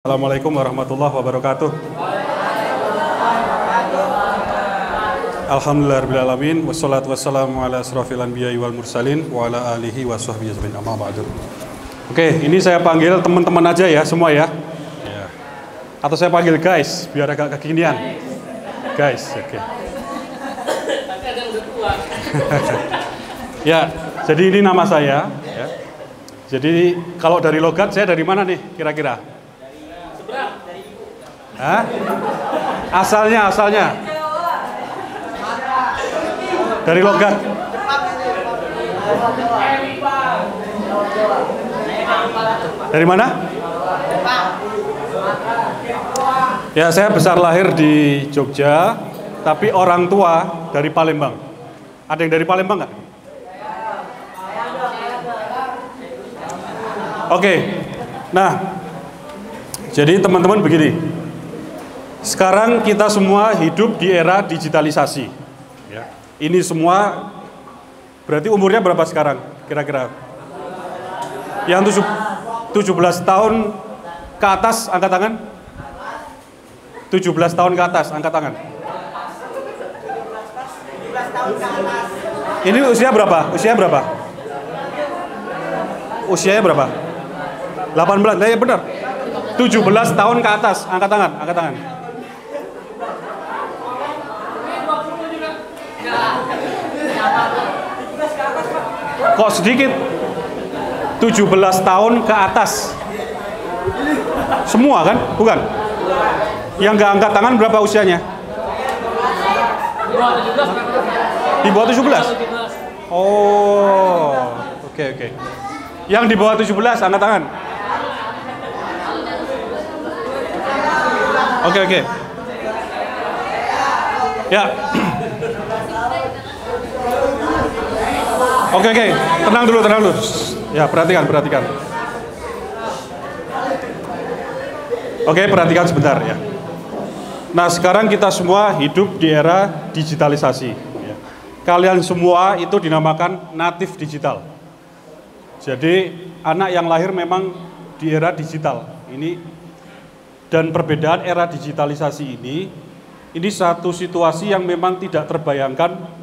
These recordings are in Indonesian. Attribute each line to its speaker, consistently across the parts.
Speaker 1: Assalamualaikum warahmatullahi wabarakatuh. Alhamdulillahirrahmanirrahim. Wassalatu wassalamu ala asrafil anbiya'i wal mursalin wa ala alihi wa sahbihi ajmain. Amma ba'du. Oke, ini saya panggil teman-teman aja ya, semua ya. Atau saya panggil guys, biar agak kekinian. Guys, oke. Ya, jadi ini nama saya ya. Jadi kalau dari logat saya dari mana nih kira-kira? Hah? Asalnya dari logat. Dari mana? Ya, saya besar lahir di Jogja, tapi orang tua dari Palembang. Ada yang dari Palembang nggak? Oke. Nah, jadi teman-teman begini. Sekarang kita semua hidup di era digitalisasi. Ya. Ini semua berarti umurnya berapa sekarang kira-kira? Yang 17 tahun ke atas angkat tangan. 17 tahun ke atas angkat tangan. Ini usia berapa? Usianya berapa? Usianya berapa? 18. Nah, ya benar. 17 tahun ke atas angkat tangan, angkat tangan. Kok sedikit? 17 tahun ke atas. Semua kan? Bukan? Yang nggak angkat tangan berapa usianya? Di bawah 17? Oh, oke. Yang di bawah 17 angkat tangan. Oke. Ya. Oke. Tenang dulu. Ya, perhatikan. Oke, perhatikan sebentar ya. Nah, sekarang kita semua hidup di era digitalisasi. Ya. Kalian semua itu dinamakan natif digital. Jadi, anak yang lahir memang di era digital. Dan perbedaan era digitalisasi ini satu situasi yang memang tidak terbayangkan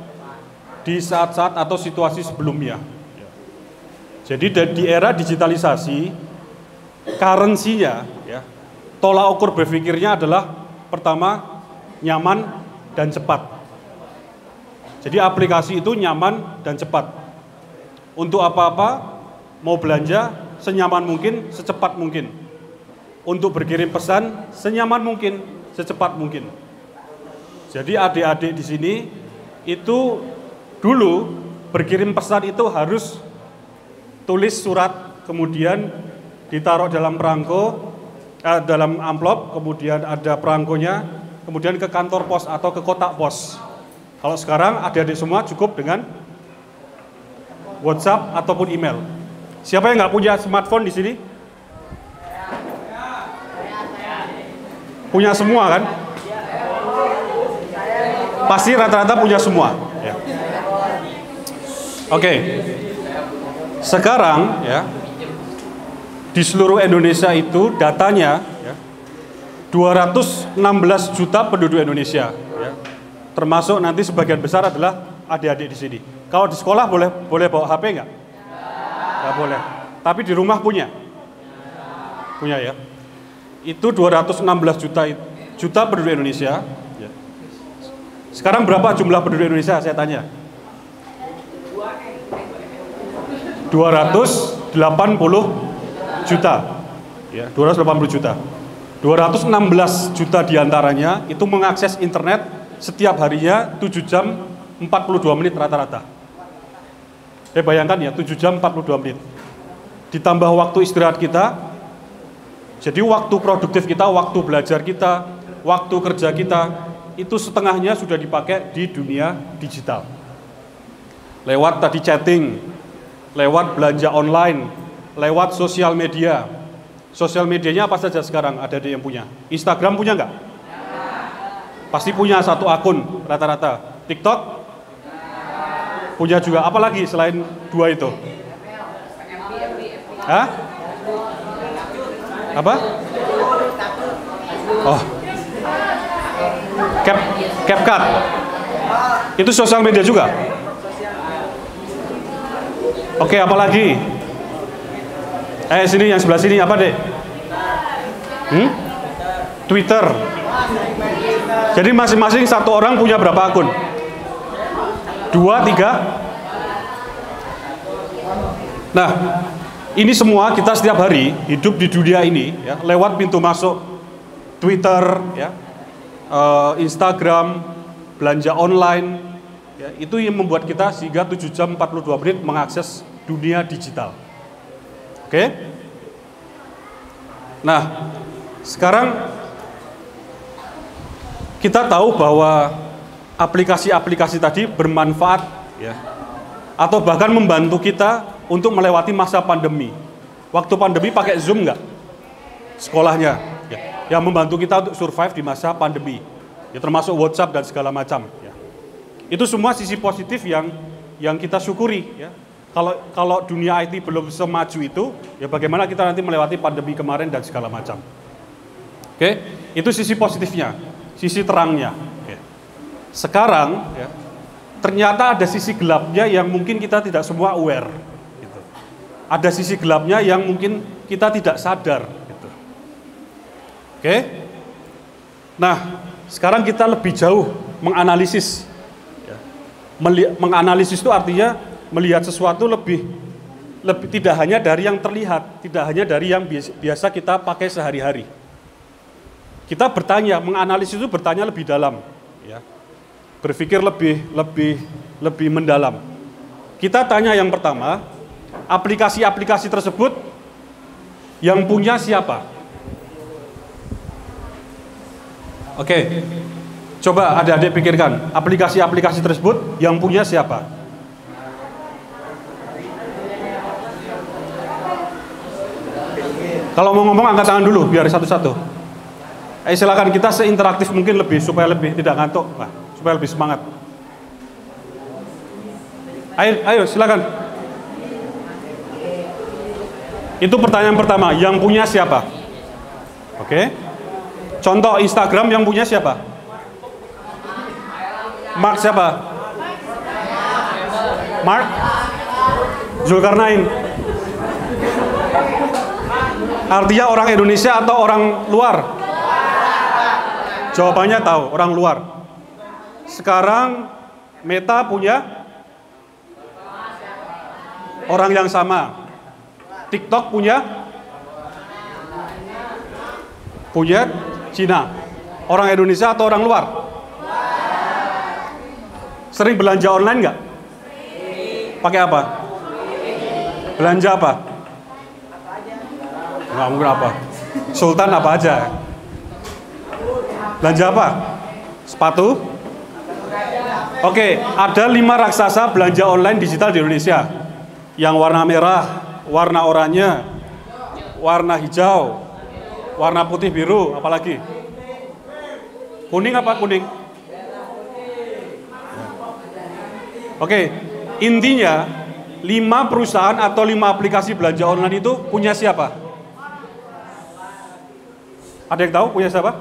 Speaker 1: di saat-saat atau situasi sebelumnya. Jadi di era digitalisasi, currency-nya, ya, tolak ukur berpikirnya adalah pertama nyaman dan cepat. Jadi aplikasi itu nyaman dan cepat. Untuk apa-apa, mau belanja senyaman mungkin, secepat mungkin. Untuk berkirim pesan senyaman mungkin, secepat mungkin. Jadi adik-adik di sini itu dulu berkirim pesan itu harus tulis surat, kemudian ditaruh dalam perangko, dalam amplop, kemudian ada perangkonya, kemudian ke kantor pos atau ke kotak pos. Kalau sekarang adik-adik semua cukup dengan WhatsApp ataupun email. Siapa yang nggak punya smartphone di sini? Punya semua kan? Pasti rata-rata punya semua. Ya. Oke. Sekarang ya, di seluruh Indonesia itu datanya ya, 216 juta penduduk Indonesia. Ya. Termasuk nanti sebagian besar adalah adik-adik di sini. Kalau di sekolah boleh bawa HP nggak? Nggak boleh. Tapi di rumah punya? Punya ya. Itu 216 juta penduduk Indonesia. Ya. Sekarang berapa jumlah penduduk Indonesia? Saya tanya. 280 juta. Ya, 280 juta. 216 juta diantaranya itu mengakses internet setiap harinya 7 jam 42 menit rata-rata. Bayangkan ya, 7 jam 42 menit. Ditambah waktu istirahat kita. Jadi waktu produktif kita, waktu belajar kita, waktu kerja kita, itu setengahnya sudah dipakai di dunia digital. Lewat tadi chatting, lewat belanja online, lewat sosial media. Sosial medianya apa saja sekarang ada yang punya? Instagram punya nggak? Pasti punya satu akun rata-rata. TikTok? Punya juga. Apalagi selain dua itu? Hah? Apa? Oh, CapCut. Itu sosial media juga. Oke, apalagi? Sini yang sebelah sini apa, Dek? Twitter. Jadi masing-masing satu orang punya berapa akun? 2, 3. Nah, ini semua kita setiap hari hidup di dunia ini ya, lewat pintu masuk Twitter, ya, Instagram, belanja online, ya, itu yang membuat kita sehingga 7 jam 42 menit mengakses dunia digital. Oke? Nah, sekarang kita tahu bahwa aplikasi-aplikasi tadi bermanfaat, ya, atau bahkan membantu kita untuk melewati masa pandemi. Waktu pandemi pakai Zoom nggak? Sekolahnya, ya, yang membantu kita untuk survive di masa pandemi, ya, termasuk WhatsApp dan segala macam. Ya. Itu semua sisi positif yang kita syukuri. Ya. Kalau dunia IT belum semaju itu, ya bagaimana kita nanti melewati pandemi kemarin dan segala macam. Oke, itu sisi positifnya, sisi terangnya. Oke. Sekarang, ya, ternyata ada sisi gelapnya yang mungkin kita tidak semua aware. Gitu. Ada sisi gelapnya yang mungkin kita tidak sadar. Gitu. Oke. Nah, sekarang kita lebih jauh menganalisis. Ya. Menganalisis itu artinya melihat sesuatu lebih tidak hanya dari yang terlihat, tidak hanya dari yang biasa kita pakai sehari-hari. Kita bertanya, menganalisis itu bertanya lebih dalam, ya. Berpikir lebih mendalam. Kita tanya yang pertama, aplikasi-aplikasi tersebut yang punya siapa? Oke, coba adik-adik pikirkan, aplikasi-aplikasi tersebut yang punya siapa? Kalau mau ngomong angkat tangan dulu, biar satu-satu. Silakan, kita seinteraktif mungkin supaya lebih tidak ngantuk, nah, supaya lebih semangat. Ayo silakan. Itu pertanyaan pertama, yang punya siapa? Oke. Contoh Instagram yang punya siapa? Mark siapa? Mark Zulkarnain. Artinya orang Indonesia atau orang luar? Jawabannya tahu, orang luar. Sekarang Meta punya orang yang sama. TikTok punya Cina. Orang Indonesia atau orang luar? Sering belanja online nggak? Pakai apa? Belanja apa? Nggak mungkin apa. Sultan apa aja? Belanja apa? Sepatu? Oke, ada 5 raksasa belanja online digital di Indonesia. Yang warna merah, warna oranye, warna hijau, warna putih biru, apalagi? Kuning apa kuning? Oke, intinya 5 perusahaan atau 5 aplikasi belanja online itu punya siapa? Ada yang tahu punya siapa?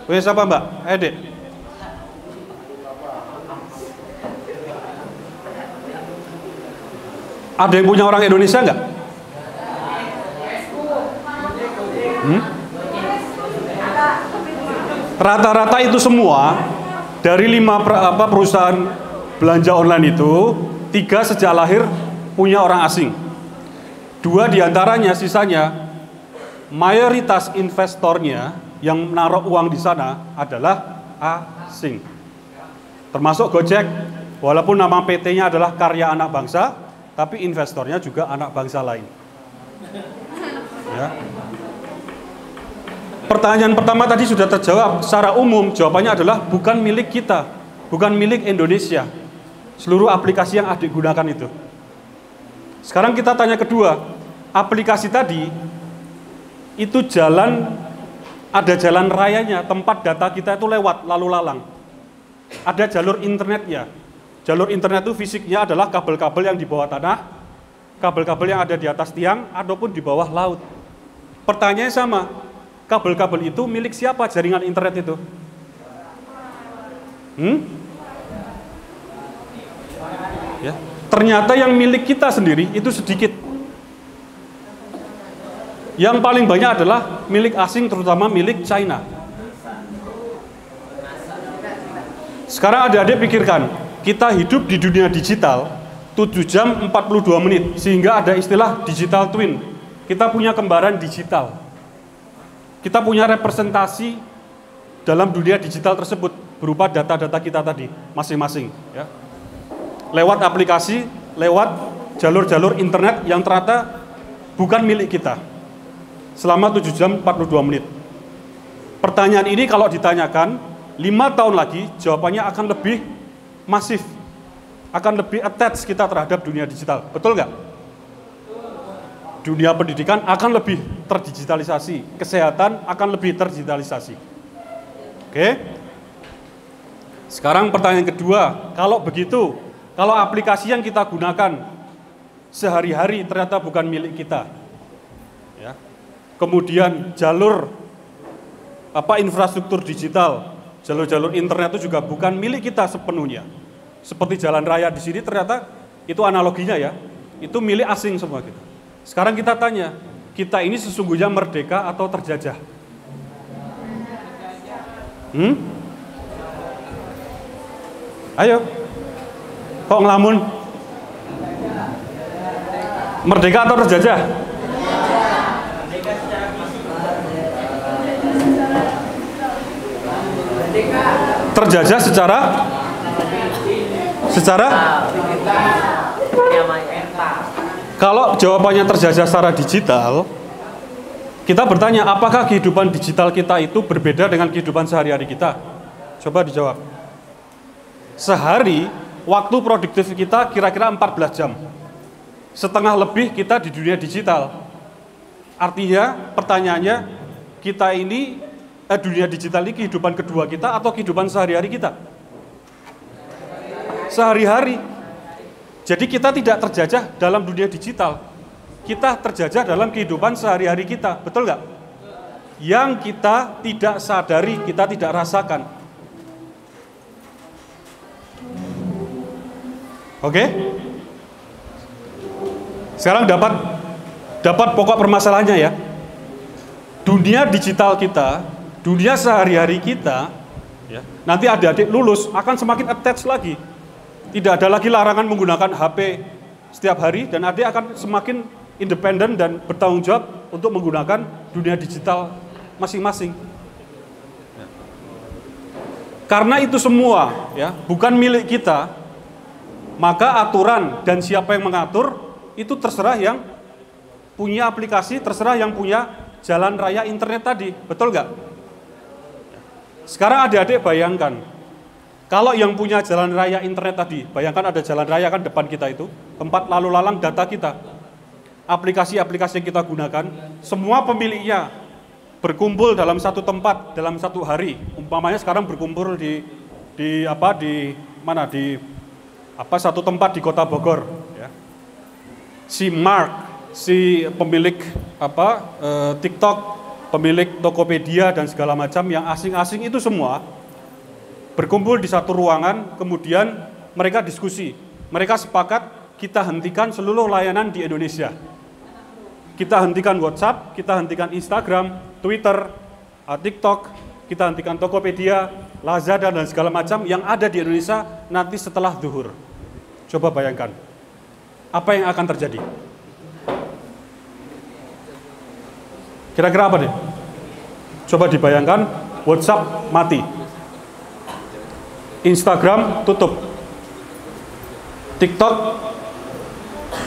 Speaker 1: Punya siapa, Mbak? Dek. Ada yang punya orang Indonesia nggak? Rata-rata itu semua dari 5 perusahaan belanja online itu, 3 sejak lahir punya orang asing. 2 diantaranya, sisanya mayoritas investornya yang menaruh uang di sana adalah asing. Termasuk Gojek, walaupun nama PT-nya adalah Karya Anak Bangsa, tapi investornya juga anak bangsa lain. Ya. Pertanyaan pertama tadi sudah terjawab. Secara umum jawabannya adalah bukan milik kita, bukan milik Indonesia. Seluruh aplikasi yang adik gunakan itu. Sekarang kita tanya kedua, aplikasi tadi itu ada jalan rayanya, tempat data kita itu lewat, lalu lalang. Ada jalur internetnya. Jalur internet itu fisiknya adalah kabel-kabel yang di bawah tanah, kabel-kabel yang ada di atas tiang, ataupun di bawah laut. Pertanyaannya sama, kabel-kabel itu milik siapa jaringan internet itu? Ya. Ternyata yang milik kita sendiri itu sedikit. Yang paling banyak adalah milik asing, terutama milik China. Sekarang adik-adik pikirkan, kita hidup di dunia digital 7 jam 42 menit, sehingga ada istilah digital twin. Kita punya kembaran digital. Kita punya representasi dalam dunia digital tersebut berupa data-data kita tadi masing-masing, ya. Lewat aplikasi, lewat jalur-jalur internet yang ternyata bukan milik kita. Selama 7 jam 42 menit. Pertanyaan ini kalau ditanyakan 5 tahun lagi, jawabannya akan lebih masif, akan lebih attach kita terhadap dunia digital. Betul nggak? Dunia pendidikan akan lebih terdigitalisasi, kesehatan akan lebih terdigitalisasi. Oke? Sekarang pertanyaan kedua, kalau begitu, kalau aplikasi yang kita gunakan sehari-hari ternyata bukan milik kita, ya. Kemudian jalur infrastruktur digital, jalur-jalur internet itu juga bukan milik kita sepenuhnya. Seperti jalan raya di sini ternyata itu analoginya ya, itu milik asing semua kita. Sekarang kita tanya, kita ini sesungguhnya merdeka atau terjajah? Ayo, kok ngelamun? Merdeka atau terjajah? Terjajah secara kalau jawabannya terjajah secara digital, kita bertanya, apakah kehidupan digital kita itu berbeda dengan kehidupan sehari-hari kita? Coba dijawab. Sehari, waktu produktif kita kira-kira 14 jam. Setengah lebih kita di dunia digital. Artinya, pertanyaannya, kita ini, dunia digital ini kehidupan kedua kita atau kehidupan sehari-hari kita? Sehari-hari. Jadi kita tidak terjajah dalam dunia digital. Kita terjajah dalam kehidupan sehari-hari kita. Betul nggak? Yang kita tidak sadari, kita tidak rasakan. Oke? Sekarang dapat pokok permasalahannya ya. Dunia digital kita, dunia sehari-hari kita, ya, nanti adik-adik lulus akan semakin attach lagi. Tidak ada lagi larangan menggunakan HP setiap hari, dan adik akan semakin independen dan bertanggung jawab untuk menggunakan dunia digital masing-masing. Karena itu semua ya bukan milik kita, maka aturan dan siapa yang mengatur itu terserah yang punya aplikasi, terserah yang punya jalan raya internet tadi. Betul nggak? Sekarang adik-adik bayangkan, kalau yang punya jalan raya internet tadi, bayangkan ada jalan raya kan depan kita itu, tempat lalu lalang data kita, aplikasi-aplikasi yang kita gunakan, semua pemiliknya berkumpul dalam satu tempat, dalam satu hari. Umpamanya sekarang berkumpul di satu tempat di Kota Bogor. Ya. Si Mark, si pemilik TikTok, pemilik Tokopedia dan segala macam yang asing-asing itu semua berkumpul di satu ruangan, kemudian mereka diskusi. Mereka sepakat kita hentikan seluruh layanan di Indonesia. Kita hentikan WhatsApp, kita hentikan Instagram, Twitter, TikTok, kita hentikan Tokopedia, Lazada dan segala macam yang ada di Indonesia nanti setelah zuhur. Coba bayangkan, apa yang akan terjadi? Kira-kira apa deh? Coba dibayangkan, WhatsApp mati. Instagram tutup, TikTok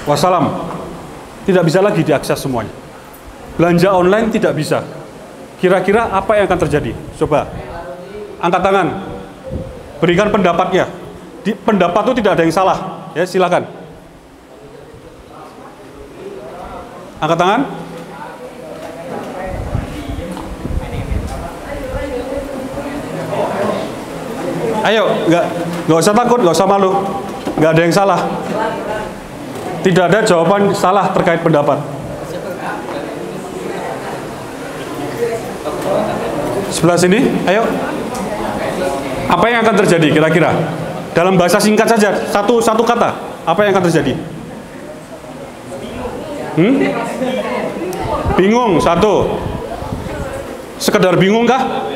Speaker 1: wassalam, tidak bisa lagi diakses semuanya. Belanja online tidak bisa. Kira-kira apa yang akan terjadi? Coba angkat tangan, berikan pendapatnya. Pendapat itu tidak ada yang salah, ya silakan. Angkat tangan. Ayo, nggak usah takut, nggak usah malu, nggak ada yang salah. Tidak ada jawaban salah terkait pendapat. Sebelah sini, ayo. Apa yang akan terjadi kira-kira? Dalam bahasa singkat saja, satu kata. Apa yang akan terjadi? Bingung, satu. Sekedar bingung kah?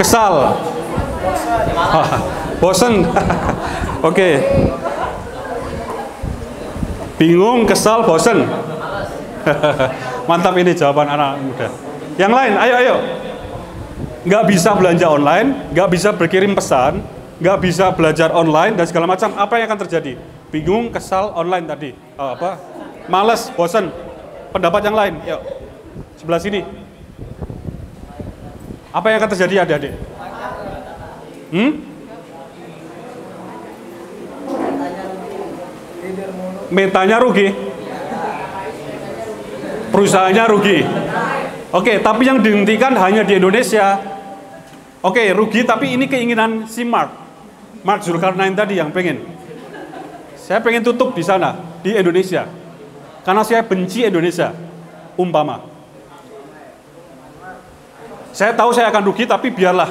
Speaker 1: Kesal. Bosen. Oke. Bingung, kesal, bosen. Mantap ini jawaban anak muda. Yang lain, ayo. Nggak bisa belanja online, nggak bisa berkirim pesan, nggak bisa belajar online dan segala macam. Apa yang akan terjadi? Bingung, kesal, online tadi. Males, bosen. Pendapat yang lain, yuk. Sebelah sini. Apa yang akan terjadi adik-adik? Metanya rugi. Perusahaannya rugi. Oke, tapi yang dihentikan hanya di Indonesia. Oke, rugi, tapi ini keinginan si Mark Zulkarnain tadi yang pengen. Saya pengen tutup di sana, di Indonesia. Karena saya benci Indonesia, umpama. Saya tahu saya akan rugi, tapi biarlah.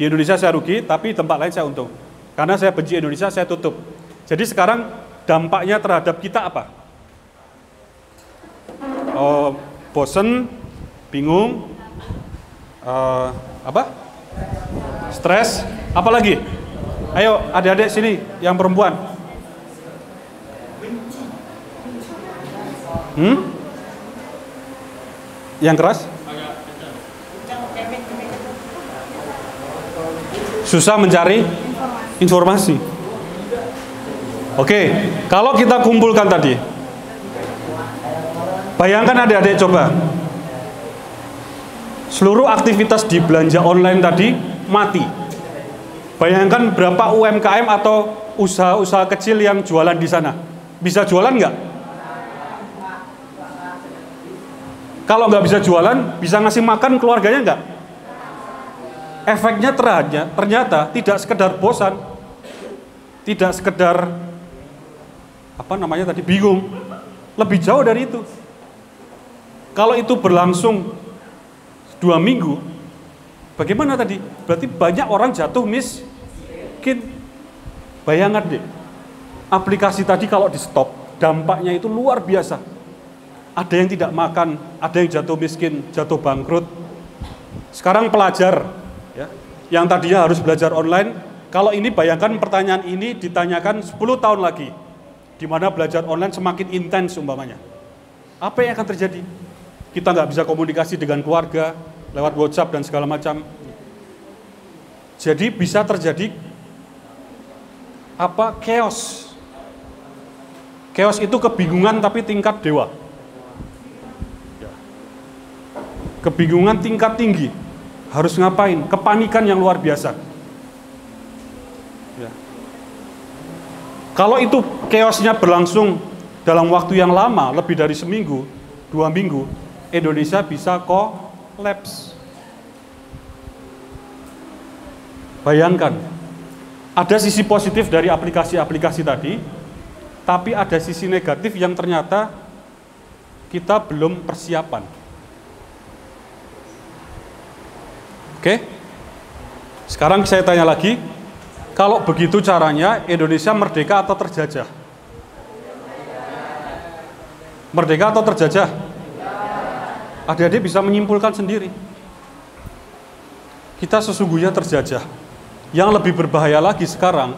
Speaker 1: Di Indonesia saya rugi, tapi tempat lain saya untung. Karena saya benci Indonesia, saya tutup. Jadi sekarang dampaknya terhadap kita apa? Bosen, bingung, stres, apalagi? Ayo adik-adik sini yang perempuan. Yang keras? Susah mencari informasi. Oke, kalau kita kumpulkan tadi, bayangkan adik-adik coba, seluruh aktivitas di belanja online tadi mati. Bayangkan berapa UMKM atau usaha-usaha kecil yang jualan di sana. Bisa jualan nggak? Kalau nggak bisa jualan, bisa ngasih makan keluarganya nggak? Efeknya ternyata tidak sekedar bosan, tidak sekedar bingung, lebih jauh dari itu. Kalau itu berlangsung 2 minggu, bagaimana tadi? Berarti banyak orang jatuh miskin. Bayangkan deh, aplikasi tadi kalau di stop, dampaknya itu luar biasa. Ada yang tidak makan, ada yang jatuh miskin, jatuh bangkrut. Sekarang pelajar, ya, yang tadinya harus belajar online, kalau ini bayangkan pertanyaan ini ditanyakan 10 tahun lagi, di mana belajar online semakin intens umpamanya. Apa yang akan terjadi? Kita nggak bisa komunikasi dengan keluarga lewat WhatsApp dan segala macam. Jadi bisa terjadi chaos. Chaos itu kebingungan tapi tingkat dewa. Kebingungan tingkat tinggi. Harus ngapain? Kepanikan yang luar biasa. Ya. Kalau itu chaosnya berlangsung dalam waktu yang lama, lebih dari seminggu, 2 minggu, Indonesia bisa kolaps. Bayangkan, ada sisi positif dari aplikasi-aplikasi tadi, tapi ada sisi negatif yang ternyata kita belum persiapan. Oke? Sekarang saya tanya lagi, kalau begitu caranya, Indonesia merdeka atau terjajah? Merdeka atau terjajah? Adik-adik bisa menyimpulkan sendiri. Kita sesungguhnya terjajah. Yang lebih berbahaya lagi sekarang,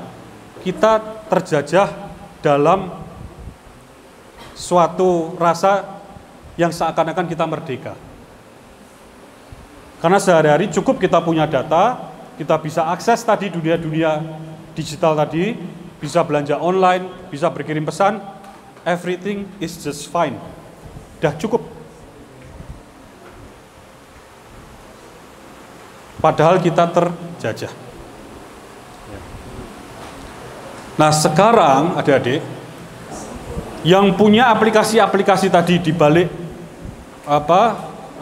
Speaker 1: kita terjajah dalam suatu rasa yang seakan-akan kita merdeka. Karena sehari-hari cukup kita punya data, kita bisa akses tadi dunia-dunia digital tadi, bisa belanja online, bisa berkirim pesan, everything is just fine. Dah cukup. Padahal kita terjajah. Nah sekarang adik-adik, yang punya aplikasi-aplikasi tadi di balik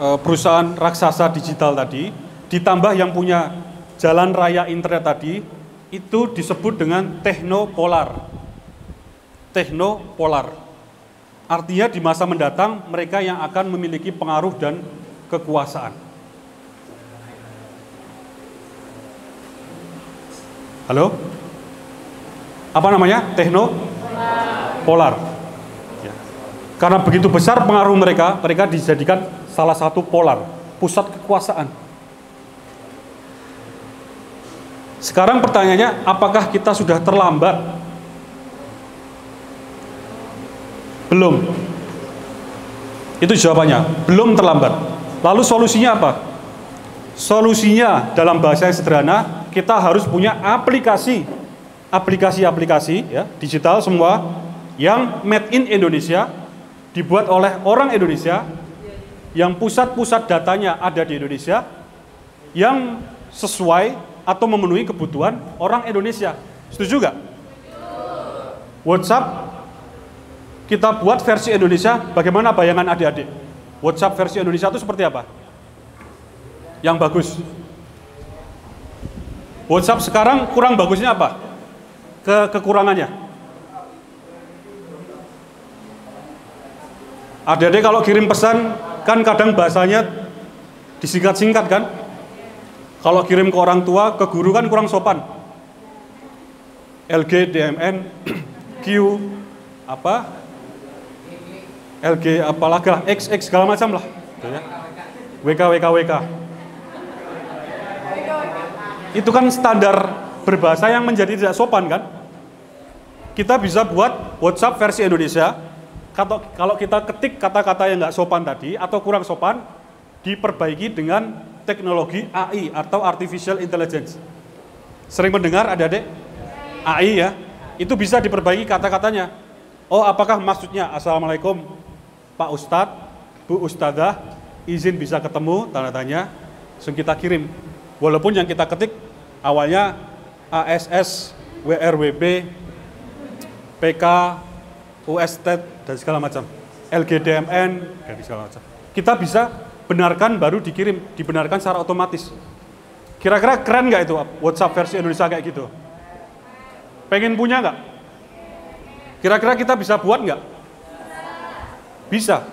Speaker 1: perusahaan raksasa digital tadi, ditambah yang punya jalan raya internet tadi, itu disebut dengan teknopolar. Teknopolar. Artinya di masa mendatang mereka yang akan memiliki pengaruh dan kekuasaan. Halo? Apa namanya? Polar. Ya. Karena begitu besar pengaruh mereka, mereka dijadikan salah satu polar, pusat kekuasaan. Sekarang pertanyaannya, apakah kita sudah terlambat? Belum. Itu jawabannya, belum terlambat. Lalu solusinya apa? Solusinya dalam bahasa yang sederhana, kita harus punya aplikasi ya, digital semua yang made in Indonesia, dibuat oleh orang Indonesia, yang pusat-pusat datanya ada di Indonesia, yang sesuai atau memenuhi kebutuhan orang Indonesia. Setuju nggak? WhatsApp kita buat versi Indonesia. Bagaimana bayangan adik-adik? WhatsApp versi Indonesia itu seperti apa? Yang bagus. WhatsApp sekarang kurang bagusnya apa? Kekurangannya. Adik-adik kalau kirim pesan kan kadang bahasanya disingkat-singkat kan? Kalau kirim ke orang tua, ke guru kan kurang sopan. LG, DMN, Q, apa? LG apalagi lah, XX segala macam lah. WK. Itu kan standar berbahasa yang menjadi tidak sopan kan? Kita bisa buat WhatsApp versi Indonesia. Kalau kita ketik kata-kata yang nggak sopan tadi atau kurang sopan, diperbaiki dengan teknologi AI atau Artificial Intelligence. Sering mendengar adik-adik? AI ya, itu bisa diperbaiki kata-katanya. Oh, apakah maksudnya Assalamualaikum Pak Ustadz, Bu Ustadzah, izin bisa ketemu, tanda tanya, langsung kita kirim. Walaupun yang kita ketik awalnya ASS, WRWB, PK, UST, dan segala macam. LGDMN, dan segala macam. Kita bisa benarkan baru dikirim, dibenarkan secara otomatis. Kira-kira keren nggak itu WhatsApp versi Indonesia kayak gitu? Pengen punya nggak? Kira-kira kita bisa buat nggak? Bisa.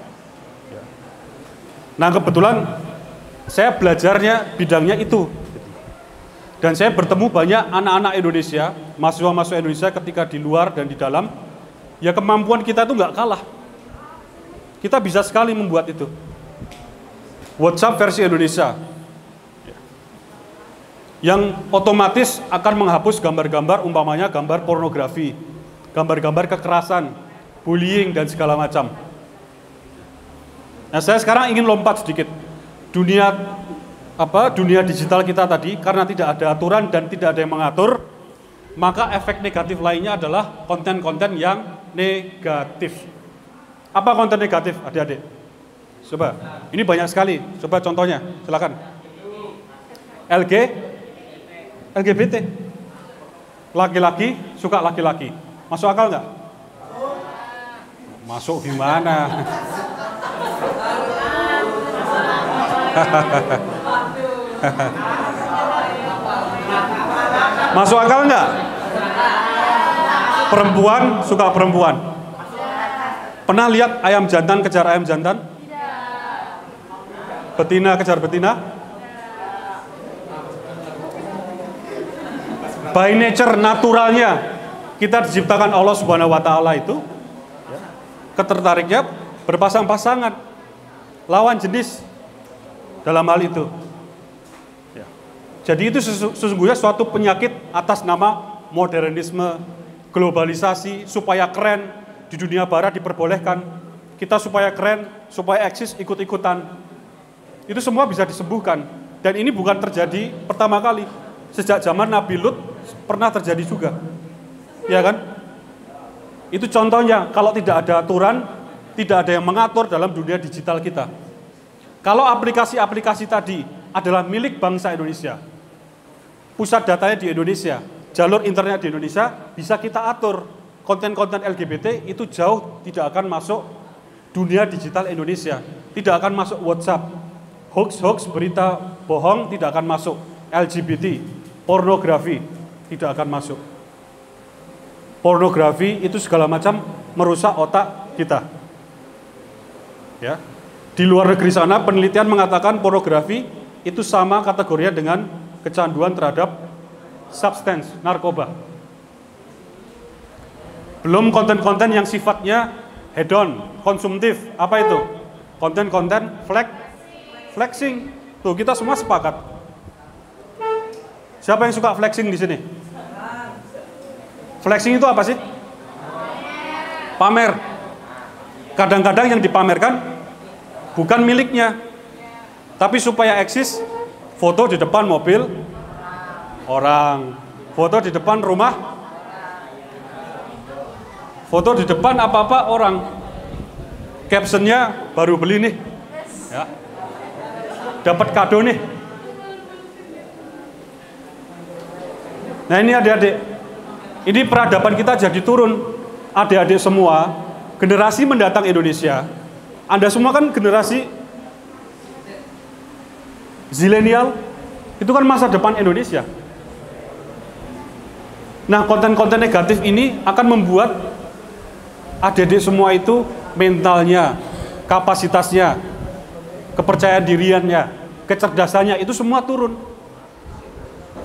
Speaker 1: Nah kebetulan saya belajarnya bidangnya itu. Dan saya bertemu banyak anak-anak Indonesia, mahasiswa-mahasiswa Indonesia ketika di luar dan di dalam, ya kemampuan kita itu nggak kalah. Kita bisa sekali membuat itu. WhatsApp versi Indonesia yang otomatis akan menghapus gambar-gambar, umpamanya gambar pornografi, gambar-gambar kekerasan, bullying dan segala macam. Nah, saya sekarang ingin lompat sedikit. Dunia digital kita tadi, karena tidak ada aturan dan tidak ada yang mengatur, maka efek negatif lainnya adalah konten-konten yang negatif. Apa konten negatif, adik-adik? Coba, ini banyak sekali. Coba contohnya, silakan. LGBT. Laki-laki suka laki-laki. Masuk akal nggak? Masuk gimana? Masuk akal nggak? Perempuan suka perempuan. Pernah lihat ayam jantan kejar ayam jantan? Betina kejar betina? By nature, naturalnya kita diciptakan Allah Subhanahu wa Ta'ala itu ketertariknya berpasang-pasangan, lawan jenis dalam hal itu. Jadi itu sesungguhnya suatu penyakit atas nama modernisme, globalisasi, supaya keren di dunia barat diperbolehkan. Kita supaya keren, supaya eksis ikut-ikutan. Itu semua bisa disembuhkan. Dan ini bukan terjadi pertama kali. Sejak zaman Nabi Lut pernah terjadi juga. Ya kan? Itu contohnya, kalau tidak ada aturan, tidak ada yang mengatur dalam dunia digital kita. Kalau aplikasi-aplikasi tadi adalah milik bangsa Indonesia, pusat datanya di Indonesia, jalur internet di Indonesia, bisa kita atur. Konten-konten LGBT itu jauh tidak akan masuk dunia digital Indonesia. Tidak akan masuk WhatsApp. Hoax-hoax, berita bohong tidak akan masuk. LGBT, pornografi tidak akan masuk. Pornografi itu segala macam merusak otak kita. Ya. Di luar negeri sana penelitian mengatakan pornografi itu sama kategorinya dengan kecanduan terhadap substance, narkoba. Belum konten-konten yang sifatnya hedon, konsumtif. Apa itu? Konten-konten flexing. Tuh, kita semua sepakat. Siapa yang suka flexing di sini? Flexing itu apa sih? Pamer. Kadang-kadang yang dipamerkan bukan miliknya, tapi supaya eksis, foto di depan mobil orang, foto di depan rumah, foto di depan apa-apa orang, captionnya baru beli nih, ya, dapat kado nih. Nah ini adik-adik, ini peradaban kita jadi turun. Adik-adik semua, generasi mendatang Indonesia, Anda semua kan generasi zilenial, itu kan masa depan Indonesia. Nah, konten-konten negatif ini akan membuat adik-adik semua itu mentalnya, kapasitasnya, kepercayaan diriannya, kecerdasannya, itu semua turun.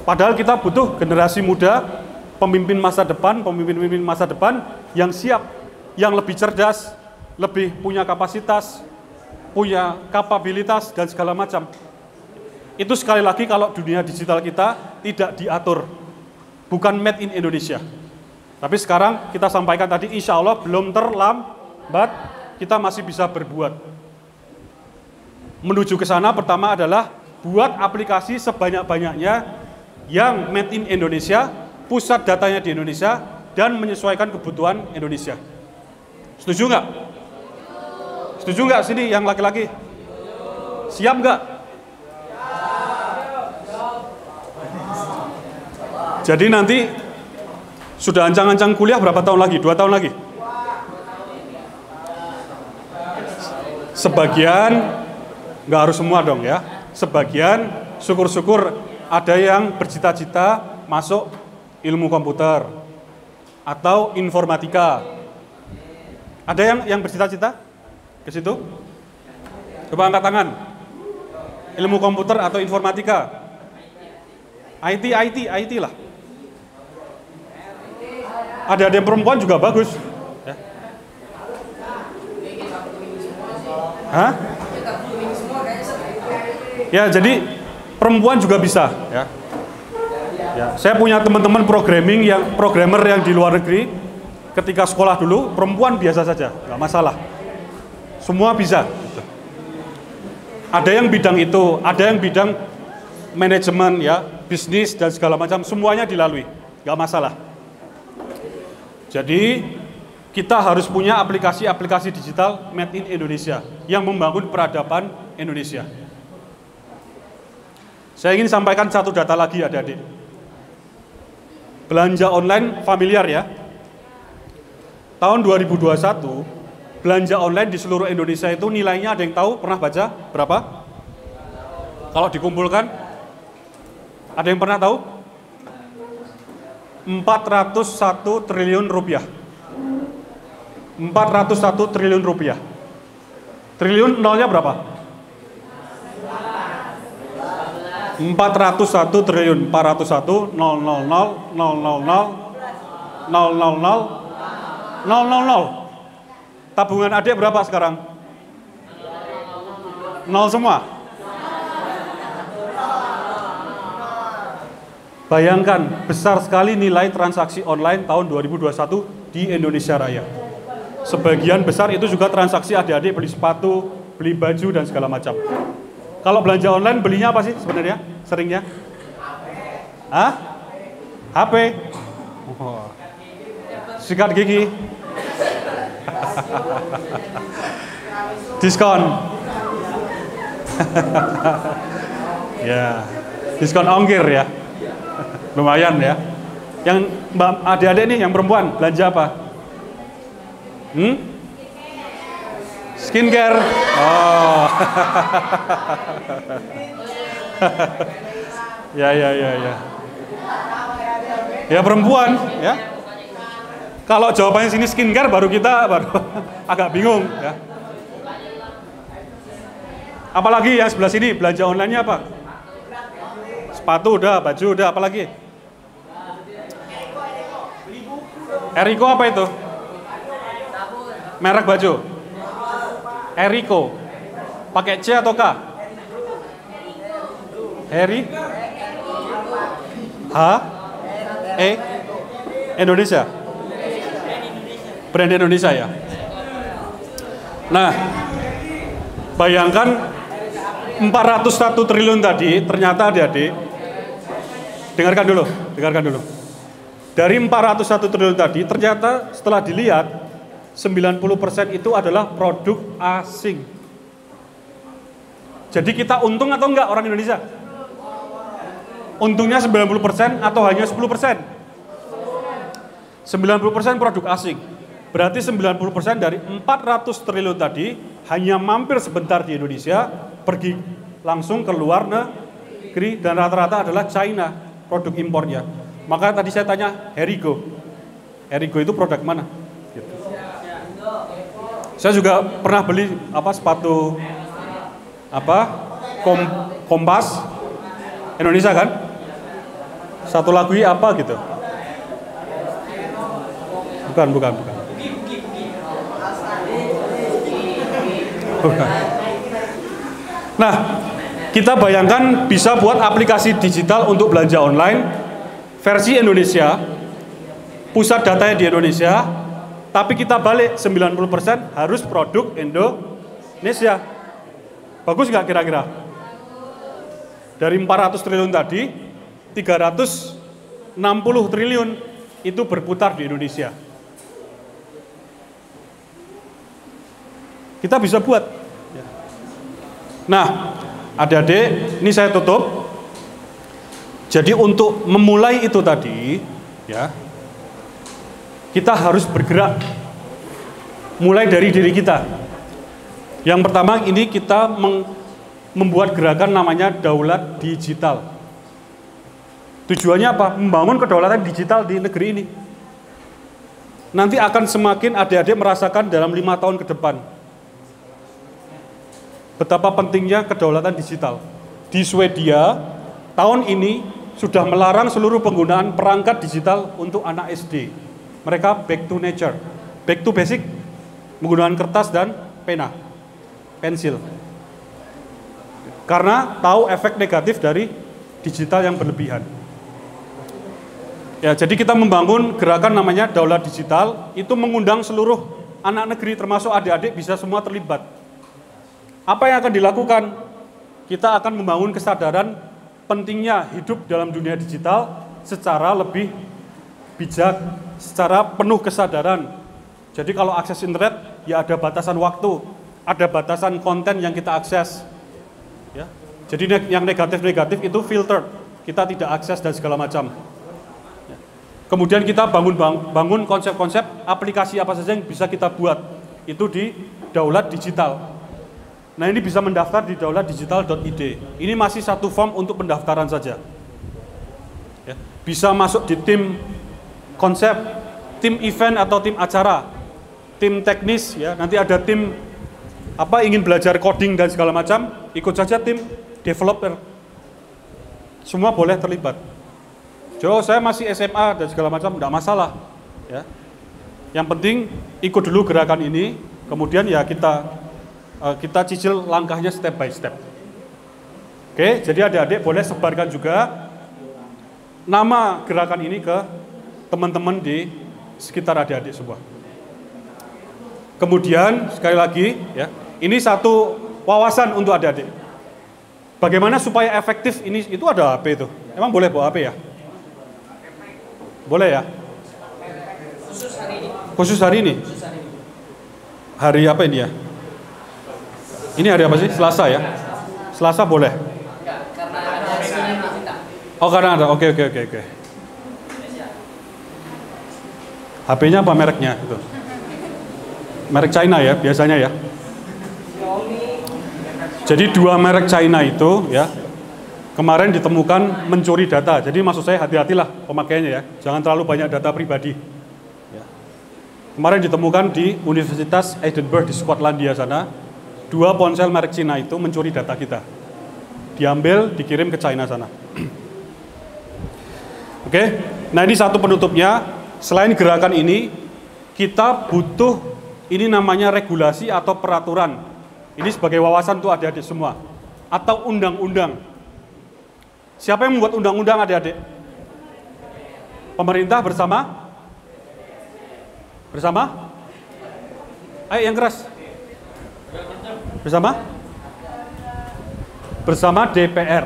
Speaker 1: Padahal kita butuh generasi muda, pemimpin masa depan yang siap, yang lebih cerdas, lebih punya kapasitas, punya kapabilitas, dan segala macam. Itu sekali lagi kalau dunia digital kita tidak diatur, bukan made in Indonesia. Tapi sekarang kita sampaikan tadi, insya Allah belum terlambat, kita masih bisa berbuat. Menuju ke sana pertama adalah buat aplikasi sebanyak-banyaknya yang made in Indonesia, pusat datanya di Indonesia, dan menyesuaikan kebutuhan Indonesia. Setuju nggak? Setuju nggak sini yang laki-laki? Siap nggak? Jadi nanti sudah ancang-ancang kuliah berapa tahun lagi? 2 tahun lagi? Sebagian, nggak harus semua dong ya. Sebagian, syukur-syukur ada yang bercita-cita masuk ilmu komputer atau informatika. Ada yang bercita-cita ke situ? Coba angkat tangan. Ilmu komputer atau informatika? IT lah. Ada yang perempuan juga bagus. Ya. Hah? Ya, jadi perempuan juga bisa. Ya. Ya, saya punya teman-teman programmer yang di luar negeri. Ketika sekolah dulu, perempuan biasa saja, nggak masalah. Semua bisa. Ada yang bidang itu, ada yang bidang manajemen, ya, bisnis dan segala macam, semuanya dilalui, nggak masalah. Jadi kita harus punya aplikasi-aplikasi digital made in Indonesia yang membangun peradaban Indonesia. Saya ingin sampaikan satu data lagi adik-adik. Belanja online familiar ya. Tahun 2021, belanja online di seluruh Indonesia itu nilainya ada yang tahu, pernah baca berapa? Kalau dikumpulkan, ada yang pernah tahu? 401 triliun rupiah. 401 triliun rupiah. Triliun nolnya berapa? 401 triliun. 401 000 000. Tabungan adik berapa sekarang? 0 semua. Bayangkan, besar sekali nilai transaksi online tahun 2021 di Indonesia Raya. Sebagian besar itu juga transaksi adik-adik beli sepatu, beli baju, dan segala macam. Kalau belanja online, belinya apa sih sebenarnya? Seringnya? Hah? HP? Oh. Sikat gigi? Diskon? Ya, diskon ongkir ya. Lumayan ya. Yang mbak adik-adik nih, yang perempuan, belanja apa? Skincare. Oh. Ya. Ya perempuan, ya. Kalau jawabannya sini skincare, baru agak bingung, ya. Apalagi yang sebelah sini belanja online-nya apa? Sepatu udah, baju udah, apalagi? Eriko apa itu? Merek baju. Eriko. Pakai C atau K? Heri? H? E? Indonesia? Brand Indonesia ya? Nah, bayangkan 401 triliun tadi, ternyata adik-adik, dengarkan dulu. Dari 401 triliun tadi, ternyata setelah dilihat, 90% itu adalah produk asing. Jadi kita untung atau enggak orang Indonesia? Untungnya 90% atau hanya 10%? 90% produk asing. Berarti 90% dari 400 triliun tadi hanya mampir sebentar di Indonesia, pergi langsung ke luar negeri, dan rata-rata adalah China produk impornya. Maka tadi saya tanya Herigo. Herigo itu produk mana? Gitu. Saya juga pernah beli sepatu Kompas Indonesia kan? Satu lagu apa gitu? Bukan. Nah, kita bayangkan bisa buat aplikasi digital untuk belanja online versi Indonesia, pusat datanya di Indonesia, tapi kita balik 90% harus produk Indonesia. Bagus nggak kira-kira? Dari 400 triliun tadi, 360 triliun itu berputar di Indonesia. Kita bisa buat. Nah, adik-adik, ini saya tutup. Jadi untuk memulai itu tadi, ya, kita harus bergerak. Mulai dari diri kita. Yang pertama ini kita membuat gerakan namanya daulat digital. Tujuannya apa? Membangun kedaulatan digital di negeri ini. Nanti akan semakin adik-adik merasakan dalam 5 tahun ke depan betapa pentingnya kedaulatan digital. Di Swedia, tahun ini sudah melarang seluruh penggunaan perangkat digital untuk anak SD. Mereka back to nature, back to basic, menggunakan kertas dan pena, pensil. Karena tahu efek negatif dari digital yang berlebihan. Ya, jadi kita membangun gerakan namanya daulat digital, itu mengundang seluruh anak negeri termasuk adik-adik bisa semua terlibat. Apa yang akan dilakukan? Kita akan membangun kesadaran pentingnya hidup dalam dunia digital secara lebih bijak, secara penuh kesadaran. Jadi kalau akses internet, ya ada batasan waktu, ada batasan konten yang kita akses. Ya. Jadi yang negatif-negatif itu filter, kita tidak akses dan segala macam. Ya. Kemudian kita bangun konsep-konsep aplikasi apa saja yang bisa kita buat, itu di daulat digital. Nah ini bisa mendaftar di daulatdigital.id. Ini masih satu form untuk pendaftaran saja. Ya, bisa masuk di tim konsep, tim event atau tim acara, tim teknis. Ya, nanti ada tim ingin belajar coding dan segala macam, ikut saja tim developer. Semua boleh terlibat. Saya masih SMA dan segala macam, tidak masalah. Ya. Yang penting ikut dulu gerakan ini, kemudian ya kita cicil langkahnya step by step. Oke, jadi adik-adik boleh sebarkan juga nama gerakan ini ke teman-teman di sekitar adik-adik semua. Kemudian sekali lagi, ya, ini satu wawasan untuk adik-adik. Bagaimana supaya efektif ini? Itu ada HP itu. Emang boleh bawa HP ya? Boleh ya? Khusus hari ini. Hari apa ini ya? Ini hari apa sih? Selasa ya? Selasa boleh?
Speaker 2: Karena ada kita.
Speaker 1: Oh karena ada, oke. HP-nya apa mereknya? Itu. Merek China ya, biasanya ya. Jadi 2 merek China itu ya, kemarin ditemukan mencuri data. Jadi maksud saya hati-hatilah pemakaiannya ya, jangan terlalu banyak data pribadi. Ya. Kemarin ditemukan di Universitas Edinburgh di Skotlandia sana, 2 ponsel merek Cina itu mencuri data kita. Diambil, dikirim ke China sana. Oke, nah ini satu penutupnya. selain gerakan ini, kita butuh ini namanya regulasi atau peraturan. Ini sebagai wawasan tuh adik-adik semua. Atau undang-undang. Siapa yang membuat undang-undang adik-adik? Pemerintah bersama? Bersama? Ayo yang keras. Bersama? Bersama DPR.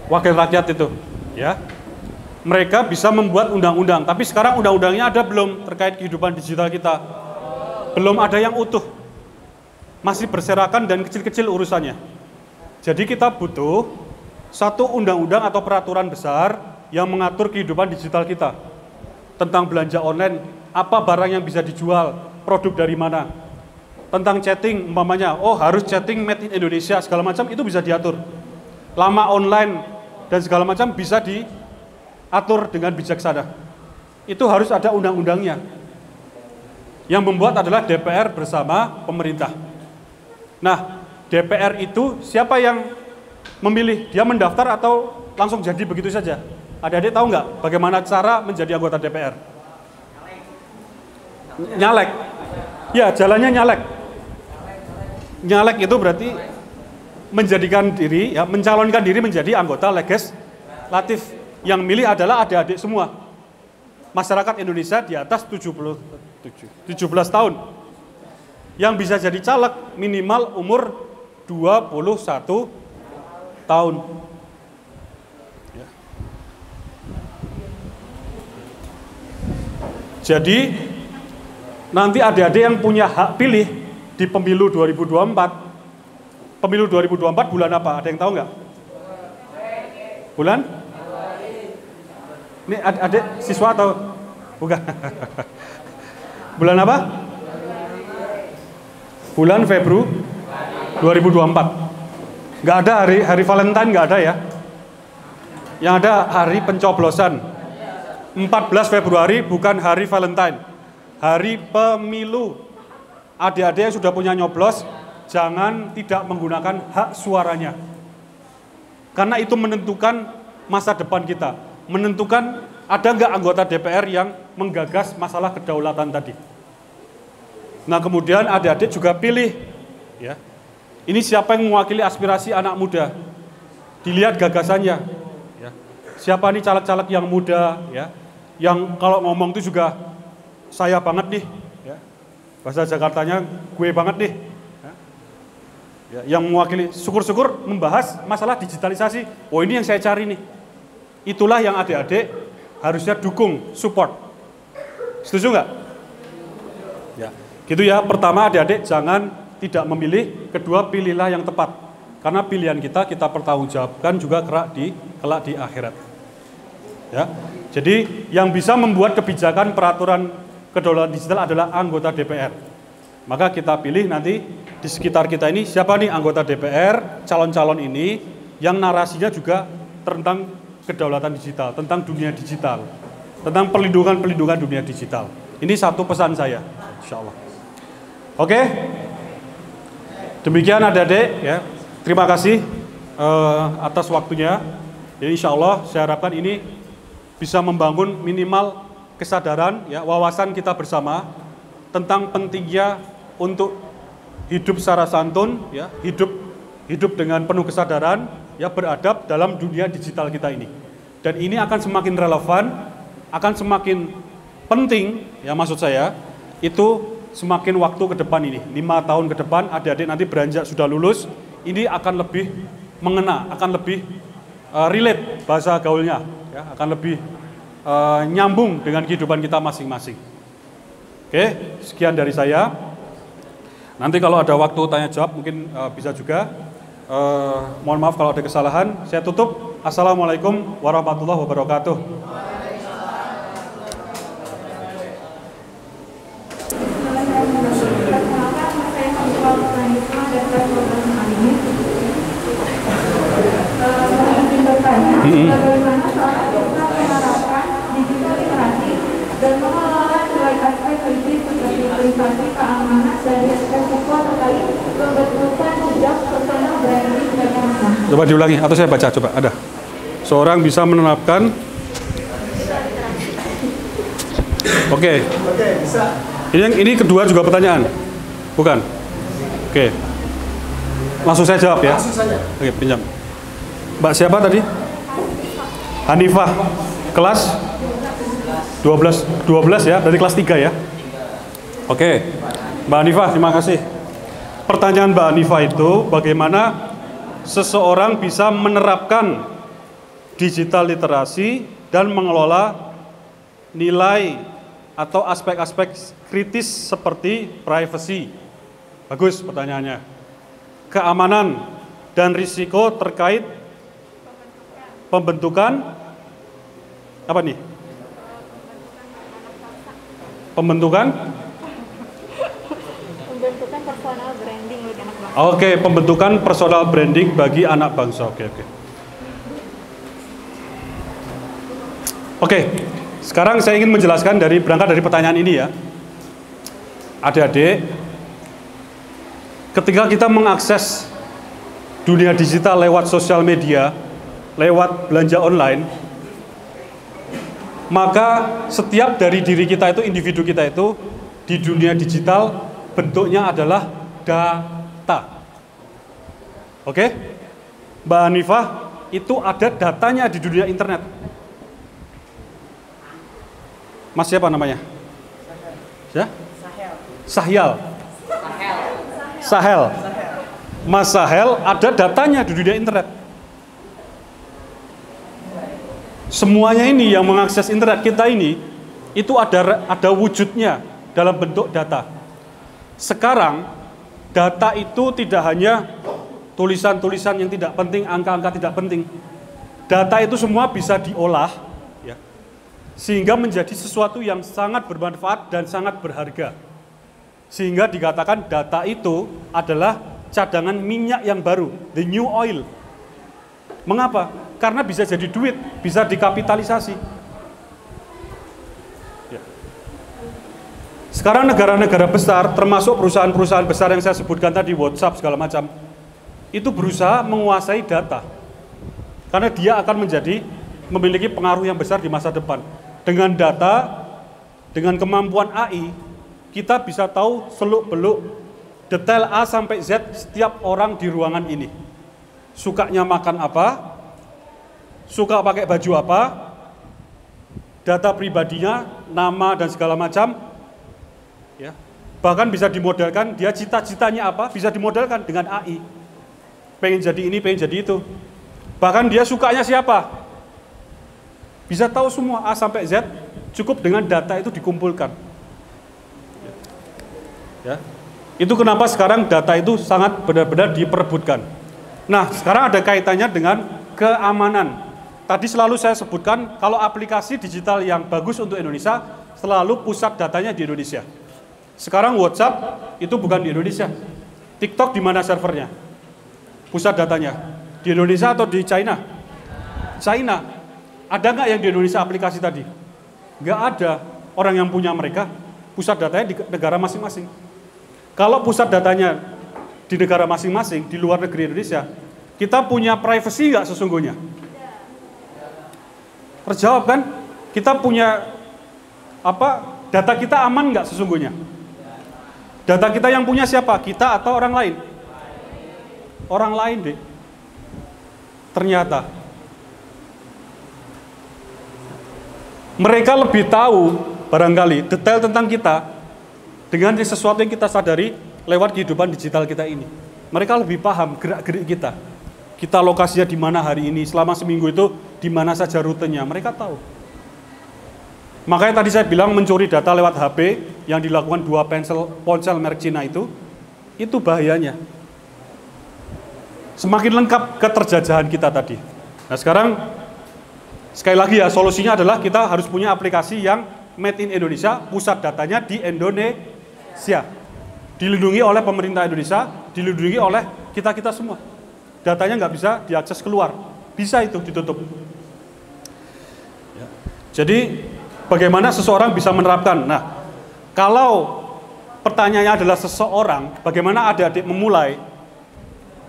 Speaker 1: Wakil rakyat itu, ya. Mereka bisa membuat undang-undang, tapi sekarang undang-undangnya ada belum terkait kehidupan digital kita? Belum ada yang utuh. Masih berserakan dan kecil-kecil urusannya. Jadi kita butuh satu undang-undang atau peraturan besar yang mengatur kehidupan digital kita. Tentang belanja online, apa barang yang bisa dijual, produk dari mana. Tentang chatting, umpamanya, oh harus chatting made in Indonesia, segala macam itu bisa diatur. Lama online dan segala macam bisa diatur dengan bijaksana. Itu harus ada undang-undangnya. Yang membuat adalah DPR bersama pemerintah. Nah, DPR itu siapa yang memilih? Dia mendaftar atau langsung jadi begitu saja? Adik-adik tahu nggak bagaimana cara menjadi anggota DPR? Nyalek. Ya, jalannya nyalek. Nyalek itu berarti menjadikan diri, ya, mencalonkan diri menjadi anggota legislatif. Yang milih adalah adik-adik semua. Masyarakat Indonesia di atas 17 tahun. Yang bisa jadi caleg minimal umur 21 tahun. Ya. Jadi nanti adik-adik yang punya hak pilih di pemilu 2024. Pemilu 2024 bulan apa? Ada yang tahu nggak? Bulan? Ini adik siswa atau bukan? Bulan apa? Bulan Februari 2024. Nggak ada hari Valentine, nggak ada ya. Yang ada hari pencoblosan. 14 Februari bukan hari Valentine. Hari pemilu. Adik-adik yang sudah punya nyoblos, jangan tidak menggunakan hak suaranya. Karena itu menentukan masa depan kita. Menentukan ada nggak anggota DPR yang menggagas masalah kedaulatan tadi. Nah kemudian adik-adik juga pilih, ya. Ini siapa yang mewakili aspirasi anak muda? Dilihat gagasannya, ya. Siapa nih caleg-caleg yang muda, ya, yang kalau ngomong itu juga saya banget nih, ya. Bahasa Jakartanya gue banget nih, ya. Ya, yang mewakili, syukur-syukur membahas masalah digitalisasi. Oh ini yang saya cari nih. Itulah yang adik-adik harusnya dukung, support. Setuju nggak? Ya. Gitu ya, pertama adik-adik jangan tidak memilih, kedua pilihlah yang tepat. Karena pilihan kita pertanggungjawabkan juga kelak di akhirat. Ya. Jadi yang bisa membuat kebijakan peraturan kedaulatan digital adalah anggota DPR. Maka kita pilih nanti di sekitar kita ini siapa nih anggota DPR, calon-calon ini yang narasinya juga tentang kedaulatan digital, tentang dunia digital, tentang perlindungan dunia digital. Ini satu pesan saya, insya Allah. Oke, demikian adik-adik, ya. Terima kasih atas waktunya. Jadi insya Allah saya harapkan ini bisa membangun minimal kesadaran, ya, wawasan kita bersama tentang pentingnya untuk hidup secara santun, ya, hidup dengan penuh kesadaran, ya, beradab dalam dunia digital kita ini. Dan ini akan semakin relevan, akan semakin penting, ya, maksud saya itu semakin waktu ke depan ini, 5 tahun ke depan adik-adik nanti beranjak sudah lulus, ini akan lebih mengena, akan lebih relate bahasa gaulnya, ya, akan lebih nyambung dengan kehidupan kita masing-masing. Oke, sekian dari saya. Nanti kalau ada waktu tanya jawab mungkin bisa juga. Mohon maaf kalau ada kesalahan. Saya tutup. Assalamualaikum warahmatullahi wabarakatuh.
Speaker 3: Bagaimana seorang bisa menerapkan digital literasi dan mengelola sesuai aspek prinsip seperti privasi, keamanan, dan resiko terkait pembentukan jejak personal branding dan lain-lain.
Speaker 1: Coba diulangi atau saya baca, coba ada. Seorang bisa menerapkan Oke.
Speaker 4: Oke, bisa.
Speaker 1: Ini kedua juga pertanyaan? Bukan? Oke. Langsung saya jawab ya?
Speaker 4: Langsung saja.
Speaker 1: Oke, pinjam. Mbak siapa tadi? Hanifah. Kelas? 12 ya, dari kelas 3 ya? Oke. Mbak Hanifah, terima kasih. Pertanyaan Mbak Hanifah itu, bagaimana seseorang bisa menerapkan digital literasi dan mengelola nilai atau aspek-aspek kritis seperti privacy. Bagus pertanyaannya. Keamanan dan risiko terkait pembentukan apa nih? Pembentukan
Speaker 3: personal branding bagi anak bangsa.
Speaker 1: Oke, pembentukan personal branding bagi anak bangsa. Oke, sekarang saya ingin menjelaskan berangkat dari pertanyaan ini ya. Adik-adik, ketika kita mengakses dunia digital lewat sosial media, lewat belanja online, maka setiap dari diri kita itu, individu kita itu di dunia digital bentuknya adalah data. Oke? Mbak Hanifah, itu ada datanya di dunia internet. Mas siapa namanya? Ya? Sahyal. Sahel. Mas Sahel ada datanya di dunia internet. Semuanya ini yang mengakses internet kita ini, itu ada wujudnya dalam bentuk data. Sekarang, data itu tidak hanya tulisan-tulisan yang tidak penting, angka-angka tidak penting. Data itu semua bisa diolah, ya, sehingga menjadi sesuatu yang sangat bermanfaat dan sangat berharga. Sehingga dikatakan data itu adalah cadangan minyak yang baru, the new oil. Mengapa? Karena bisa jadi duit, bisa dikapitalisasi. Ya. Sekarang negara-negara besar, termasuk perusahaan-perusahaan besar yang saya sebutkan tadi, WhatsApp segala macam, itu berusaha menguasai data. Karena dia akan memiliki pengaruh yang besar di masa depan. Dengan data, dengan kemampuan AI, kita bisa tahu seluk-beluk detail A sampai Z setiap orang di ruangan ini. Sukanya makan apa, suka pakai baju apa, data pribadinya, nama dan segala macam, ya. Bahkan bisa dimodelkan, dia cita-citanya apa, bisa dimodelkan dengan AI. Pengen jadi ini, pengen jadi itu. Bahkan dia sukanya siapa, bisa tahu semua A sampai Z, cukup dengan data itu dikumpulkan. Ya. Itu kenapa sekarang data itu sangat benar-benar diperebutkan. Nah, sekarang ada kaitannya dengan keamanan. Tadi selalu saya sebutkan, kalau aplikasi digital yang bagus untuk Indonesia, selalu pusat datanya di Indonesia. Sekarang WhatsApp itu bukan di Indonesia. TikTok di mana servernya? Pusat datanya? Di Indonesia atau di China? China. Ada nggak yang di Indonesia aplikasi tadi? Nggak ada. Orang yang punya mereka, pusat datanya di negara masing-masing. Kalau pusat datanya di negara masing-masing, di luar negeri Indonesia, kita punya privacy nggak sesungguhnya? Terjawab kan? Kita punya data kita aman nggak sesungguhnya? Data kita yang punya siapa? Kita atau orang lain? Orang lain deh. Ternyata mereka lebih tahu barangkali detail tentang kita dengan sesuatu yang kita sadari lewat kehidupan digital kita ini. Mereka lebih paham gerak-gerik kita. Kita lokasinya di mana hari ini, selama seminggu itu di mana saja rutenya, mereka tahu. Makanya tadi saya bilang mencuri data lewat HP yang dilakukan 2 ponsel merek Cina itu bahayanya. Semakin lengkap keterjajahan kita tadi. Nah sekarang, sekali lagi ya, solusinya adalah kita harus punya aplikasi yang made in Indonesia, pusat datanya di Indonesia. Dilindungi oleh pemerintah Indonesia, dilindungi oleh kita-kita semua. Datanya nggak bisa diakses keluar, bisa itu ditutup. Ya. Jadi bagaimana seseorang bisa menerapkan? Nah, kalau pertanyaannya adalah seseorang, bagaimana adik-adik memulai?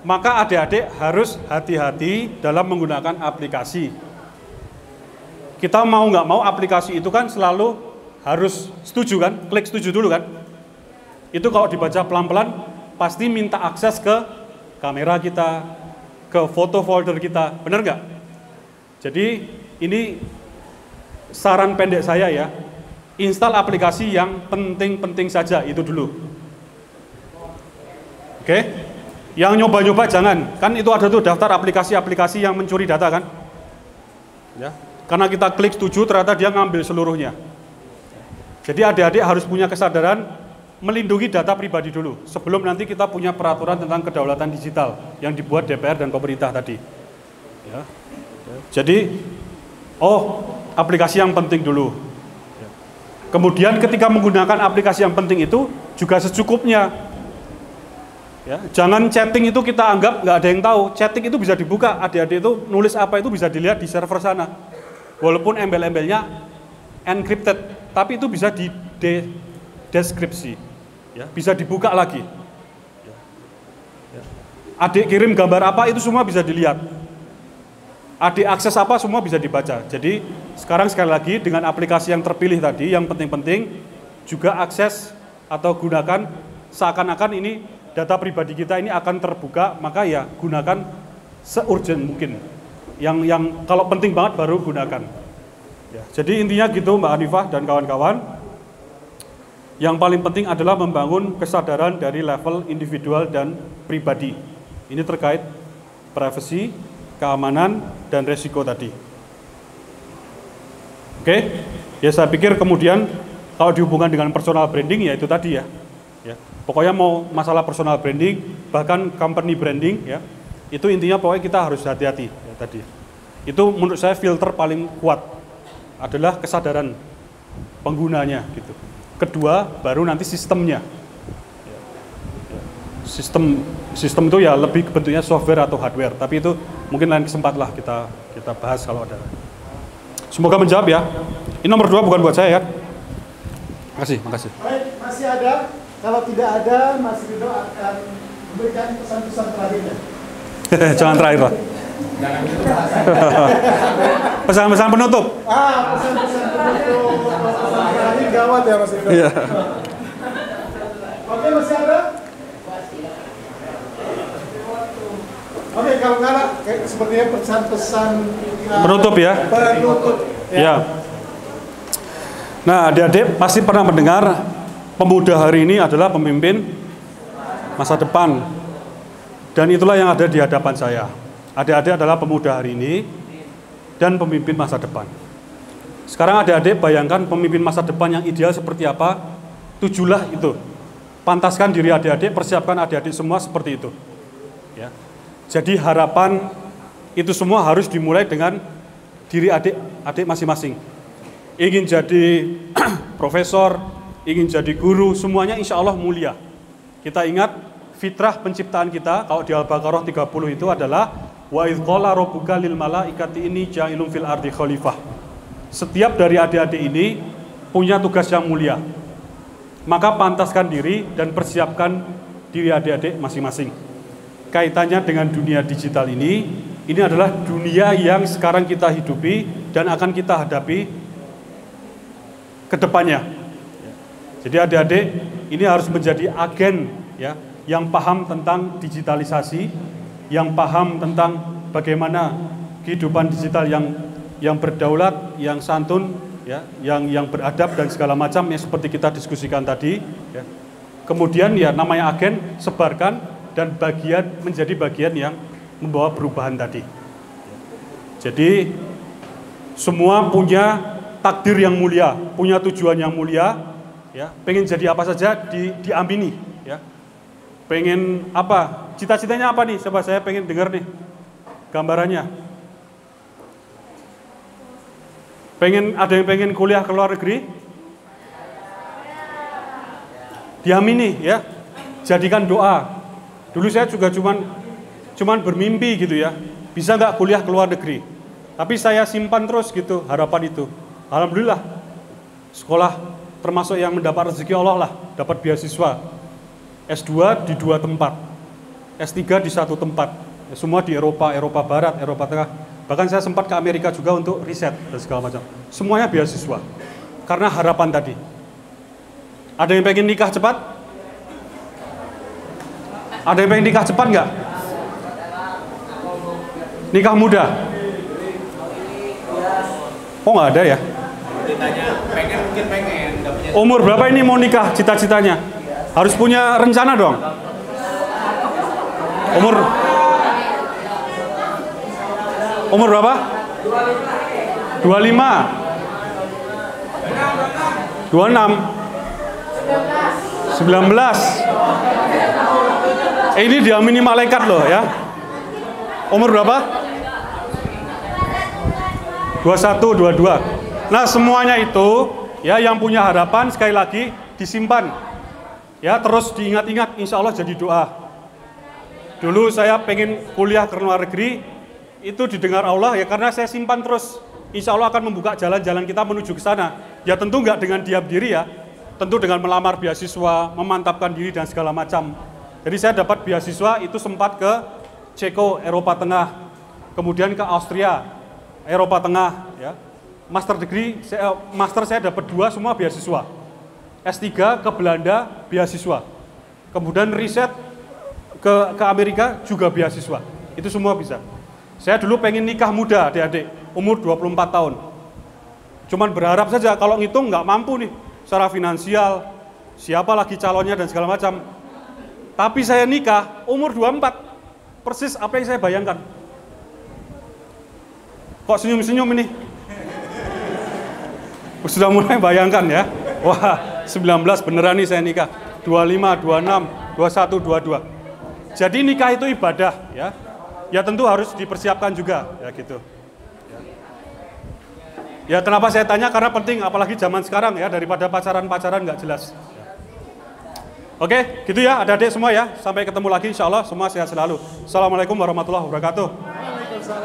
Speaker 1: Maka adik-adik harus hati-hati dalam menggunakan aplikasi. Kita mau nggak mau aplikasi itu kan selalu harus setuju kan, klik setuju dulu kan. Itu kalau dibaca pelan-pelan pasti minta akses ke kamera kita, ke foto folder kita, benar nggak? Jadi ini saran pendek saya ya, install aplikasi yang penting-penting saja itu dulu. Oke? Yang nyoba-nyoba jangan, kan itu ada tuh daftar aplikasi-aplikasi yang mencuri data kan? Ya, karena kita klik setuju ternyata dia ngambil seluruhnya. Jadi adik-adik harus punya kesadaran melindungi data pribadi dulu sebelum nanti kita punya peraturan tentang kedaulatan digital yang dibuat DPR dan pemerintah tadi. Ya. Jadi, aplikasi yang penting dulu. Kemudian ketika menggunakan aplikasi yang penting itu juga secukupnya. Ya, jangan chatting itu kita anggap nggak ada yang tahu. Chatting itu bisa dibuka, adik-adik itu nulis apa itu bisa dilihat di server sana. Walaupun embel-embelnya encrypted, tapi itu bisa di deskripsi, ya, bisa dibuka lagi. Ya. Adik kirim gambar apa itu semua bisa dilihat. Adik akses apa semua bisa dibaca. Jadi sekarang sekali lagi dengan aplikasi yang terpilih tadi, yang penting-penting juga akses atau gunakan seakan-akan ini data pribadi kita ini akan terbuka, maka ya gunakan se-urgent mungkin. Yang kalau penting banget baru gunakan. Ya, jadi intinya gitu Mbak Hanifah dan kawan-kawan. Yang paling penting adalah membangun kesadaran dari level individual dan pribadi. Ini terkait privasi, keamanan, dan resiko tadi. Oke, ya saya pikir kemudian kalau dihubungkan dengan personal branding ya itu tadi ya. Ya. Pokoknya mau masalah personal branding, bahkan company branding, ya, itu intinya pokoknya kita harus hati-hati ya, tadi. Itu menurut saya filter paling kuat adalah kesadaran penggunanya, gitu. Kedua, baru nanti sistemnya. Sistem itu ya lebih bentuknya software atau hardware, tapi itu mungkin lain kesempatan lah kita bahas kalau ada. Semoga menjawab ya. Ini nomor 2 bukan buat saya ya. Makasih.
Speaker 4: Baik, masih ada. Kalau tidak ada, Mas Rido akan memberikan pesan-pesan terakhirnya.
Speaker 1: Jangan terakhir lah. Pesan-pesan penutup.
Speaker 4: Pesan-pesan penutup. Pesan terakhir gawat ya Mas Rido.
Speaker 1: Iya.
Speaker 4: Oke, masih ada? Oke, kalau nggak sepertinya pesan-pesan
Speaker 1: penutup ya.
Speaker 4: Penutup.
Speaker 1: Ya. Nah, adik-adik pasti pernah mendengar pemuda hari ini adalah pemimpin masa depan. Dan itulah yang ada di hadapan saya. Adik-adik adalah pemuda hari ini dan pemimpin masa depan. Sekarang adik-adik bayangkan pemimpin masa depan yang ideal seperti apa, tujulah itu. Pantaskan diri adik-adik, persiapkan adik-adik semua seperti itu. Ya. Jadi harapan itu semua harus dimulai dengan diri adik-adik masing-masing. Ingin jadi profesor, ingin jadi guru, semuanya insya Allah mulia. Kita ingat fitrah penciptaan kita, kalau di Al-Baqarah 30 itu adalah wa idz qala rabbuka lil malaikati inni ja'ilun fil ardi khalifah. Setiap dari adik-adik ini punya tugas yang mulia. Maka pantaskan diri dan persiapkan diri adik-adik masing-masing. Kaitannya dengan dunia digital ini adalah dunia yang sekarang kita hidupi dan akan kita hadapi ke depannya. Jadi adik-adik ini harus menjadi agen ya, yang paham tentang digitalisasi, yang paham tentang bagaimana kehidupan digital yang berdaulat, yang santun, ya, yang beradab dan segala macam yang seperti kita diskusikan tadi. Ya. Kemudian ya namanya agen, sebarkan dan menjadi bagian yang membawa perubahan tadi. Jadi semua punya takdir yang mulia, punya tujuan yang mulia. Ya, pengen jadi apa saja diamini, ya. Pengen apa? Cita-citanya apa nih? Coba saya pengen dengar nih gambarannya. Ada yang pengen kuliah ke luar negeri? Diamini, ya. Jadikan doa. Dulu saya juga cuman bermimpi gitu ya. Bisa nggak kuliah ke luar negeri? Tapi saya simpan terus gitu harapan itu. Alhamdulillah. Sekolah termasuk yang mendapat rezeki Allah lah, dapat beasiswa. S2 di 2 tempat, S3 di 1 tempat. Semua di Eropa Barat, Eropa Tengah. Bahkan saya sempat ke Amerika juga untuk riset dan segala macam. Semuanya beasiswa. karena harapan tadi. Ada yang pengen nikah cepat? Ada yang pengen nikah cepat nggak? Nikah muda? Oh nggak ada ya?
Speaker 2: Pengen mungkin pengen.
Speaker 1: Umur berapa ini mau nikah cita-citanya? Harus punya rencana dong. Umur berapa? 25. 26. 19. Ini diamini malaikat loh ya. Umur berapa? 21, 22. Nah semuanya itu ya yang punya harapan sekali lagi disimpan. Ya terus diingat-ingat, insya Allah jadi doa. Dulu saya pengen kuliah ke luar negeri, itu didengar Allah ya karena saya simpan terus. Insya Allah akan membuka jalan-jalan kita menuju ke sana. Ya tentu nggak dengan diam diri ya, tentu dengan melamar beasiswa, memantapkan diri dan segala macam. Jadi saya dapat beasiswa itu sempat ke Ceko, Eropa Tengah, kemudian ke Austria, Eropa Tengah. Ya. Master saya dapat 2 semua beasiswa. S3 ke Belanda beasiswa. Kemudian riset ke Amerika juga beasiswa. Itu semua bisa. Saya dulu pengen nikah muda adik-adik, umur 24 tahun. Cuman berharap saja kalau ngitung nggak mampu nih secara finansial, siapa lagi calonnya dan segala macam. Tapi saya nikah umur 24, persis apa yang saya bayangkan. Kok senyum-senyum ini? Sudah mulai bayangkan ya. Wah, 19 beneran nih saya nikah. 25, 26, 21, 22. Jadi nikah itu ibadah ya. Ya tentu harus dipersiapkan juga ya gitu. Ya kenapa saya tanya, karena penting apalagi zaman sekarang ya, daripada pacaran-pacaran nggak jelas. Oke, gitu ya adik-adik semua ya. Sampai ketemu lagi insya Allah, semua sehat selalu. Assalamualaikum warahmatullahi wabarakatuh.